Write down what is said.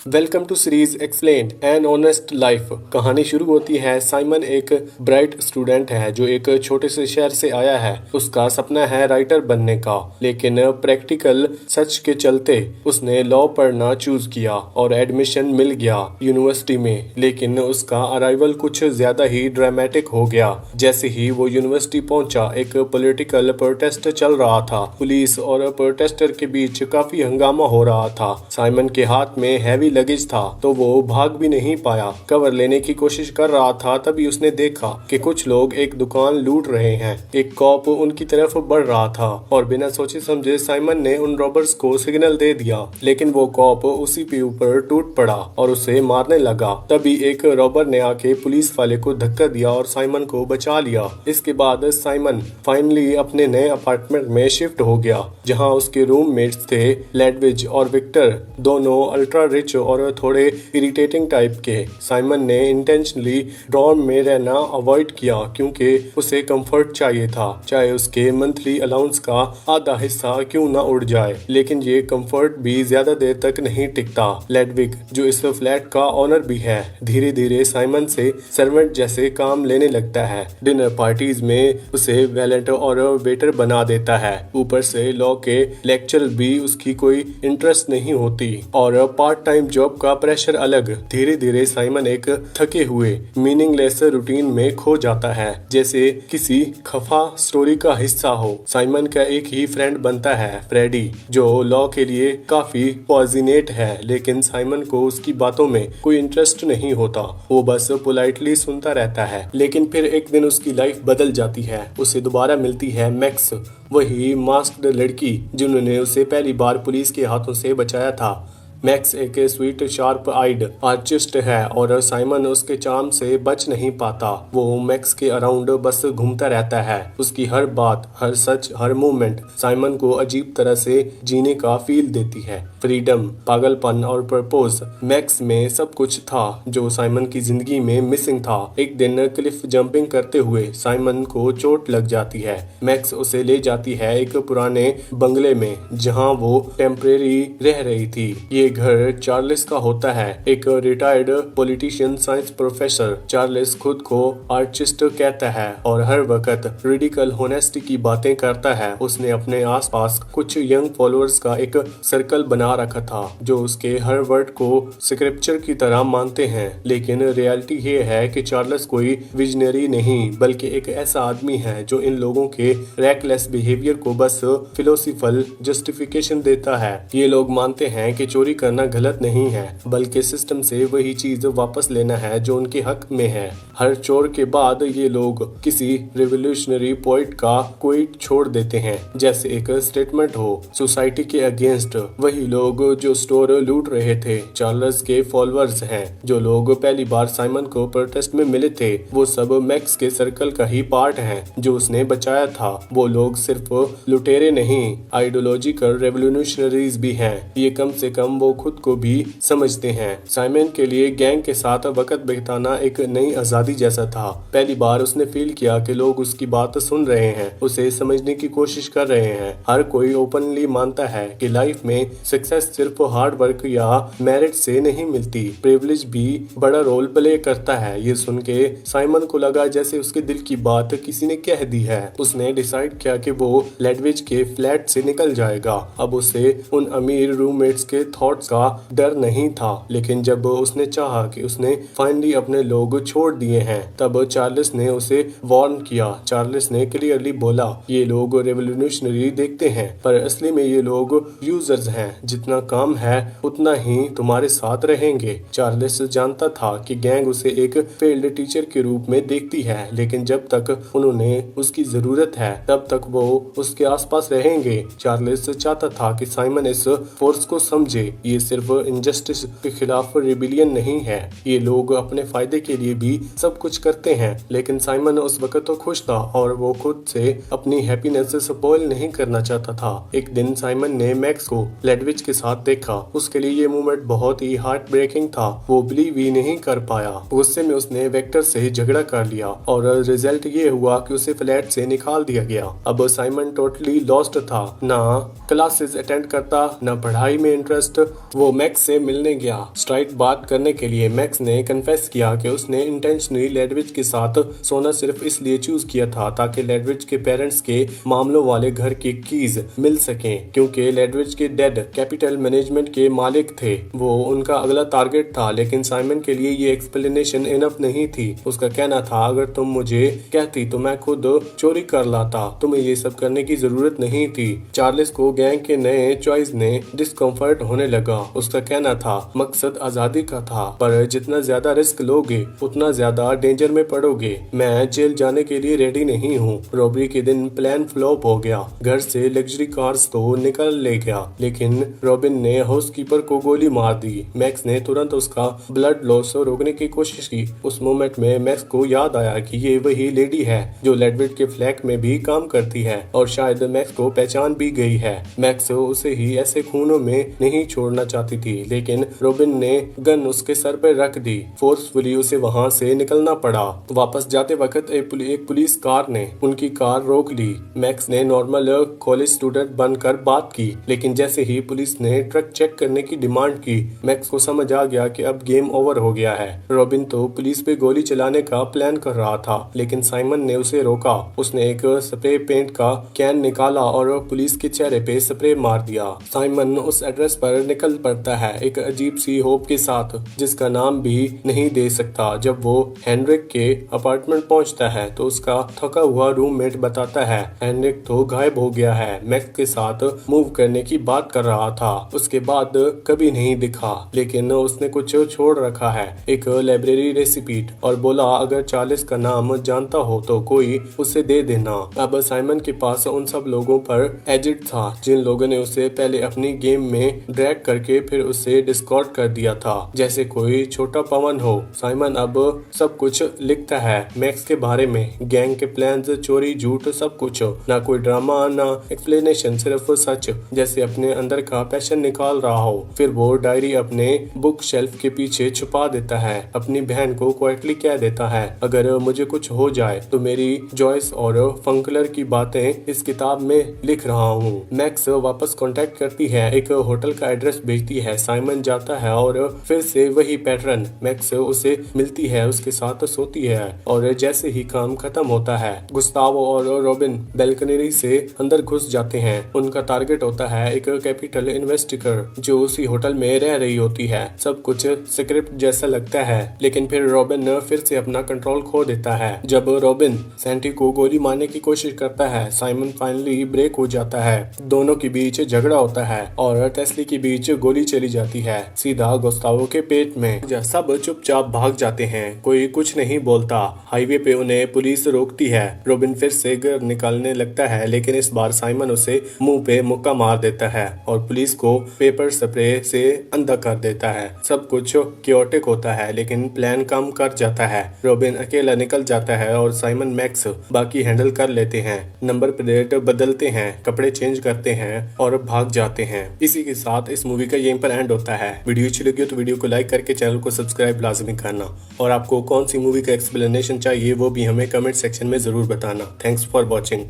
Welcome to series explained an honest life. कहानी शुरू होती है। साइमन एक ब्राइट स्टूडेंट है जो एक छोटे से शहर से आया है। उसका सपना है राइटर बनने का, लेकिन प्रैक्टिकल सच के चलते उसने लॉ पढ़ना चूज किया और एडमिशन मिल गया यूनिवर्सिटी में। लेकिन उसका अराइवल कुछ ज्यादा ही ड्रामेटिक हो गया। जैसे ही वो यूनिवर्सिटी पहुंचा, एक पॉलिटिकल प्रोटेस्ट चल रहा था। पुलिस और प्रोटेस्टर के बीच काफी हंगामा हो रहा था। साइमन के हाथ में हैवी लगेज था तो वो भाग भी नहीं पाया। कवर लेने की कोशिश कर रहा था, तभी उसने देखा कि कुछ लोग एक दुकान लूट रहे हैं। एक कॉप उनकी तरफ बढ़ रहा था और बिना सोचे समझे साइमन ने उन रॉबर्स को सिग्नल दे दिया, लेकिन वो कॉप उसी के ऊपर टूट पड़ा और उसे मारने लगा। तभी एक रॉबर ने आके पुलिस वाले को धक्का दिया और साइमन को बचा लिया। इसके बाद साइमन फाइनली अपने नए अपार्टमेंट में शिफ्ट हो गया, जहाँ उसके रूममेट्स थे लेडविज और विक्टर, दोनों अल्ट्रा रिच और थोड़े इरिटेटिंग टाइप के। साइमन ने इंटेंशनली डॉर्म में रहना अवॉइड किया क्योंकि उसे कंफर्ट चाहिए था, चाहे उसके मंथली अलाउंस का आधा हिस्सा क्यों ना उड़ जाए। लेकिन ये कंफर्ट भी ज्यादा देर तक नहीं टिकता। लेडविग, जो इस फ्लैट का ऑनर भी है, धीरे धीरे साइमन से सर्वेंट जैसे काम लेने लगता है। डिनर पार्टीज में उसे वैलेट और वेटर बना देता है। ऊपर से लॉ के लेक्चर भी उसकी कोई इंटरेस्ट नहीं होती और पार्ट टाइम जॉब का प्रेशर अलग। धीरे धीरे साइमन एक थके हुए मीनिंगलेस रूटीन में खो जाता है, जैसे किसी खफा स्टोरी का हिस्सा हो। साइमन का एक ही फ्रेंड बनता है, फ्रेडी, जो लॉ के लिए काफी पॉजिनेट है, लेकिन साइमन को उसकी बातों में कोई इंटरेस्ट नहीं होता। वो बस पोलाइटली सुनता रहता है। लेकिन फिर एक दिन उसकी लाइफ बदल जाती है। उसे दोबारा मिलती है मैक्स, वही मास्क्ड लड़की जिन्होंने उसे पहली बार पुलिस के हाथों से बचाया था। मैक्स एक स्वीट शार्प आइड आर्टिस्ट है और साइमन उसके चार्म से बच नहीं पाता। वो मैक्स के अराउंड बस घूमता रहता है। उसकी हर बात, हर सच, हर मूवमेंट साइमन को अजीब तरह से जीने का फील देती है। फ्रीडम, पागलपन और पर्पस, मैक्स में सब कुछ था जो साइमन की जिंदगी में मिसिंग था। एक दिन क्लिफ जंपिंग करते हुए साइमन को चोट लग जाती है। मैक्स उसे ले जाती है एक पुराने बंगले में जहाँ वो टेम्परेरी रह रही थी। ये घर चार्ल्स का होता है, एक retired politician, science professor. Charles खुद को आर्टिस्ट कहता है और हर वक्त रेडिकल होनेस्टी की बातें करता है। उसने अपने आसपास कुछ यंग फॉलोअर्स का एक सर्कल बना रखा था जो उसके हर वर्ड को स्क्रिप्चर की तरह मानते हैं। लेकिन रियलिटी ये है कि चार्ल्स कोई विजनरी नहीं, बल्कि एक ऐसा आदमी है जो इन लोगों के रेकलेस बिहेवियर को बस फिलोसफिकल जस्टिफिकेशन देता है। ये लोग मानते हैं कि चोरी करना गलत नहीं है, बल्कि सिस्टम से वही चीज वापस लेना है जो उनके हक में है। हर चोर के बाद ये लोग किसी रिवोल्यूशनरी पोइट का क्विट छोड़ देते हैं, जैसे एक स्टेटमेंट हो सोसाइटी के अगेंस्ट। वही लोग जो स्टोर लूट रहे थे चार्ल्स के फॉलोअर्स हैं। जो लोग पहली बार साइमन को प्रोटेस्ट में मिले थे वो सब मैक्स के सर्कल का ही पार्ट हैं जो उसने बचाया था। वो लोग सिर्फ लुटेरे नहीं, आइडियोलॉजिकल रेवोल्यूशनरीज भी हैं। ये कम से कम वो खुद को भी समझते हैं। साइमन के लिए गैंग के साथ वक्त बिताना एक नई आजादी जैसा था। पहली बार उसने फील किया कि लोग उसकी बात सुन रहे हैं, उसे समझने की कोशिश कर रहे हैं। हर कोई ओपनली मानता है कि लाइफ में सक्सेस सिर्फ हार्ड वर्क या मेरिट से नहीं मिलती, प्रिविलेज भी बड़ा रोल प्ले करता है। ये सुन के साइमन को लगा जैसे उसके दिल की बात किसी ने कह दी है। उसने डिसाइड किया कि वो लेडविज के फ्लैट से निकल जाएगा। अब उसे उन अमीर रूममेट्स के थॉट्स का डर नहीं था, लेकिन जब उसने चाहा कि उसने फाइनली अपने लोग छोड़ दिए हैं, तब चार्ल्स ने उसे वार्न किया। चार्ल्स ने क्लियरली बोला, ये लोग रेवोल्यूशनरी देखते हैं पर असली में ये लोग यूजर्स हैं। जितना काम है उतना ही तुम्हारे साथ रहेंगे। चार्ल्स जानता था कि गैंग उसे एक फेल्ड टीचर के रूप में देखती है, लेकिन जब तक उन्होंने उसकी जरूरत है तब तक वो उसके आसपास रहेंगे। चार्ल्स चाहता था कि साइमन इस फोर्स को समझे। ये सिर्फ इनजस्टिस के खिलाफ रिबिलियन नहीं है, ये लोग अपने फायदे के लिए भी सब कुछ करते हैं। लेकिन साइमन उस वक्त तो खुश था और वो खुद से अपनी हैप्पीनेस स्पॉइल नहीं करना चाहता था। एक दिन साइमन ने मैक्स को लेडविज के साथ देखा। उसके लिए ये मोमेंट बहुत ही हार्ट ब्रेकिंग था। वो बिलीव ही नहीं कर पाया। गुस्से में उसने वेक्टर से झगड़ा कर लिया और रिजल्ट ये हुआ कि उसे फ्लैट से निकाल दिया गया। अब साइमन टोटली लॉस्ट था, ना क्लासेस अटेंड करता, ना पढ़ाई में इंटरेस्ट, वो मैक्स से मिलने गया स्ट्राइट बात करने के लिए। मैक्स ने कन्फेस किया कि उसने इंटेंशनली लेडविच के साथ सोना सिर्फ इसलिए चूज किया था ताकि लेडविच के पेरेंट्स के मामलों वाले घर की कीज मिल सकें, क्योंकि लेडविच के डैड कैपिटल मैनेजमेंट के मालिक थे। वो उनका अगला टारगेट था, लेकिन साइमन के लिए ये एक्सप्लेनेशन इनफ नहीं थी। उसका कहना था, अगर तुम मुझे कहती तो मैं खुद चोरी कर लाता, तुम्हें ये सब करने की जरूरत नहीं थी। चार्ल्स को गैंग के नए चॉइस ने डिस्कम्फर्ट होने लगा। उसका कहना था मकसद आजादी का था, पर जितना ज्यादा रिस्क लोगे उतना ज्यादा डेंजर में पड़ोगे। मैं जेल जाने के लिए रेडी नहीं हूँ। रॉबरी के दिन प्लान फ्लॉप हो गया। घर से लग्जरी कार्स तो निकल ले गया, लेकिन रॉबिन ने हाउसकीपर को गोली मार दी। मैक्स ने तुरंत उसका ब्लड लॉस रोकने की कोशिश की। उस मोमेंट में मैक्स को याद आया कि ये वही लेडी है जो लेडविट के फ्लैट में भी काम करती है और शायद मैक्स को पहचान भी गई है। मैक्स उसे ही ऐसे खूनों में नहीं छोड़ना चाहती थी, लेकिन रॉबिन ने गन उसके सर पर रख दी। फोर्सफुली उसे वहां से निकलना पड़ा। वापस जाते वक्त एक पुलिस कार ने उनकी कार रोक ली। मैक्स ने नॉर्मल कॉलेज स्टूडेंट बनकर बात की, लेकिन जैसे ही पुलिस ने ट्रक चेक करने की डिमांड की, मैक्स को समझ आ गया कि अब गेम ओवर हो गया है। रॉबिन तो पुलिस पे गोली चलाने का प्लान कर रहा था, लेकिन साइमन ने उसे रोका। उसने एक स्प्रे पेंट का कैन निकाला और पुलिस के चेहरे पे स्प्रे मार दिया। साइमन उस एड्रेस पर निकल पड़ता है, एक अजीब सी होप के साथ जिसका नाम भी नहीं दे सकता। जब वो हेनरिक के अपार्टमेंट पहुंचता है तो उसका थका हुआ रूममेट बताता है हेनरिक तो गायब हो गया है, मैक्स के साथ मूव करने की बात कर रहा था। उसके बाद कभी नहीं दिखा, लेकिन उसने कुछ छोड़ रखा है, एक लाइब्रेरी रेसिपीट, और बोला अगर चार्ल्स का नाम जानता हो तो कोई उसे दे देना। अब साइमन के पास उन सब लोगों पर एजिट था जिन लोगों ने उसे पहले अपनी गेम में ड्रैग करके फिर उसे डिस्कॉर्ड कर दिया था, जैसे कोई छोटा पवन हो। साइमन अब सब कुछ लिखता है मैक्स के बारे में, गैंग के प्लान्स, चोरी, झूठ, सब कुछ। ना कोई ड्रामा ना एक्सप्लेनेशन, सिर्फ सच, जैसे अपने अंदर का पैशन निकाल रहा हो। फिर वो डायरी अपने बुक शेल्फ के पीछे छुपा देता है। अपनी बहन को क्वाइटली कह देता है अगर मुझे कुछ हो जाए तो मेरी जॉयस और फंकलर की बातें इस किताब में लिख रहा हूँ। मैक्स वापस कांटेक्ट करती है, एक होटल का एड्रेस भेजती है। साइमन जाता है और फिर से वही पैटर्न। मैक्स उसे मिलती है, उसके साथ सोती है, और जैसे ही काम खत्म होता है गुस्तावो और रॉबिन बैल्कनी से अंदर घुस जाते हैं। उनका टारगेट होता है एक कैपिटल इन्वेस्टिगर जो उसी होटल में रह रही होती है। सब कुछ स्क्रिप्ट जैसा लगता है, लेकिन फिर रॉबिन फिर से अपना कंट्रोल खो देता है। जब रॉबिन सैंटी को गोली मारने की कोशिश करता है, साइमन फाइनली ब्रेक हो जाता है। दोनों के बीच झगड़ा होता है और टेस्ली के बीच गोली चली जाती है सीधा गुस्तावो के पेट में। सब चुपचाप भाग जाते हैं, कोई कुछ नहीं बोलता। हाईवे पे उन्हें पुलिस रोकती है। रॉबिन फिर से घर निकालने लगता है, लेकिन इस बार साइमन उसे मुंह पे मुक्का मार देता है और पुलिस को पेपर स्प्रे से अंधा कर देता है। सब कुछ क्योटिक होता है, लेकिन प्लान काम कर जाता है। रॉबिन अकेला निकल जाता है और साइमन मैक्स बाकी हैंडल कर लेते हैं। नंबर प्लेट बदलते हैं, कपड़े चेंज करते हैं और भाग जाते हैं। इसी के साथ इस मूवी का यहीं पर एंड होता है। वीडियो अच्छी लगी हो तो वीडियो को लाइक करके चैनल को सब्सक्राइब लाजमी करना, और आपको कौन सी मूवी का एक्सप्लेनेशन चाहिए वो भी हमें कमेंट सेक्शन में जरूर बताना। Thanks for watching.